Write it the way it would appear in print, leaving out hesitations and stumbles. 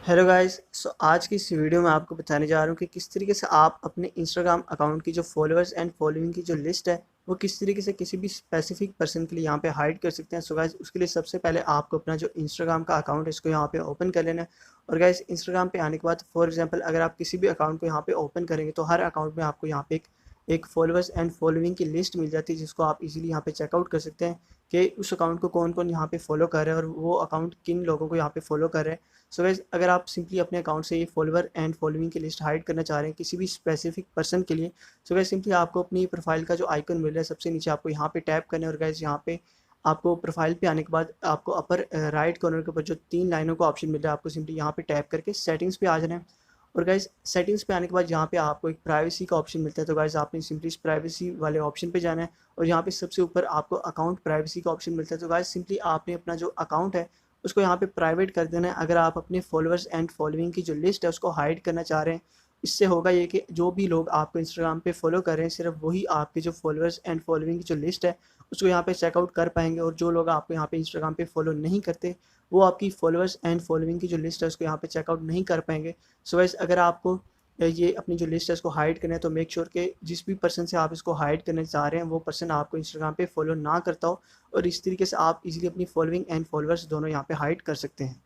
Hello guys. आज की इस वीडियो में आपको बताने जा रहा हूँ कि किस तरीके से आप अपने इंस्टाग्राम अकाउंट की जो फॉलोअर्स एंड फॉलोइंग की जो लिस्ट है वो किस तरीके से किसी भी स्पेसिफिक पर्सन के लिए यहाँ पे हाइड कर सकते हैं। सो गाइस, उसके लिए सबसे पहले आपको अपना जो इंस्टाग्राम का अकाउंट है इसको यहाँ पे ओपन कर लेना है। और गाइस, इंस्टाग्राम पे आने के बाद फॉर एग्जांपल अगर आप किसी भी अकाउंट को यहाँ पे ओपन करेंगे तो हर अकाउंट में आपको यहाँ पे एक फॉलोअर्स एंड फॉलोइंग की लिस्ट मिल जाती है, जिसको आप इजीली यहाँ पे चेकआउट कर सकते हैं कि उस अकाउंट को कौन कौन यहाँ पे फॉलो कर रहा है और वो अकाउंट किन लोगों को यहाँ पे फॉलो कर रहा है। सो गाइस, अगर आप सिंपली अपने अकाउंट से ये फॉलोअर एंड फॉलोइंग की लिस्ट हाइड करना चाह रहे हैं किसी भी स्पेसिफिक पर्सन के लिए, सो गाइस सिंपली आपको अपनी प्रोफाइल का जो आइकन मिल रहा है सबसे नीचे आपको यहाँ पे टैप करना है। और गाइस, यहाँ पे आपको प्रोफाइल पे आने के बाद आपको अपर राइट कॉर्नर के ऊपर जो 3 लाइनों का ऑप्शन मिल रहा है आपको सिंपली यहाँ पे टैप करके सेटिंग्स पे आ जाना है। और गाइस, सेटिंग्स पे आने के बाद यहाँ पे आपको एक प्राइवेसी का ऑप्शन मिलता है, तो गाइस आपने सिंपली इस प्राइवेसी वाले ऑप्शन पे जाना है। और यहाँ पे सबसे ऊपर आपको अकाउंट प्राइवेसी का ऑप्शन मिलता है, तो गाइस सिंपली आपने अपना जो अकाउंट है उसको यहाँ पे प्राइवेट कर देना है अगर आप अपने फॉलोअर्स एंड फॉलोइंग की जो लिस्ट है उसको हाइड करना चाह रहे हैं। इससे होगा ये कि जो भी लोग आपको इंस्टाग्राम पे फॉलो कर रहे हैं सिर्फ वही आपके जो फॉलोअर्स एंड फॉलोइंग की जो लिस्ट है उसको यहाँ पे चेकआउट कर पाएंगे, और जो लोग आपको यहाँ पे इंस्टाग्राम पे फॉलो नहीं करते वो आपकी फॉलोअर्स एंड फॉलोइंग की जो लिस्ट है उसको यहाँ पे चेकआउट नहीं कर पाएंगे। सो गाइस, अगर आपको ये अपनी जो लिस्ट है इसको हाइड करना है तो मेक श्योर कि जिस भी पर्सन से आप इसको हाइड करना चाह रहे हैं वो पर्सन आपको इंस्टाग्राम पे फॉलो ना करता हो, और इस तरीके से आप इजीली अपनी फॉलोइंग एंड फॉलोअर्स दोनों यहाँ पे हाइड कर सकते हैं।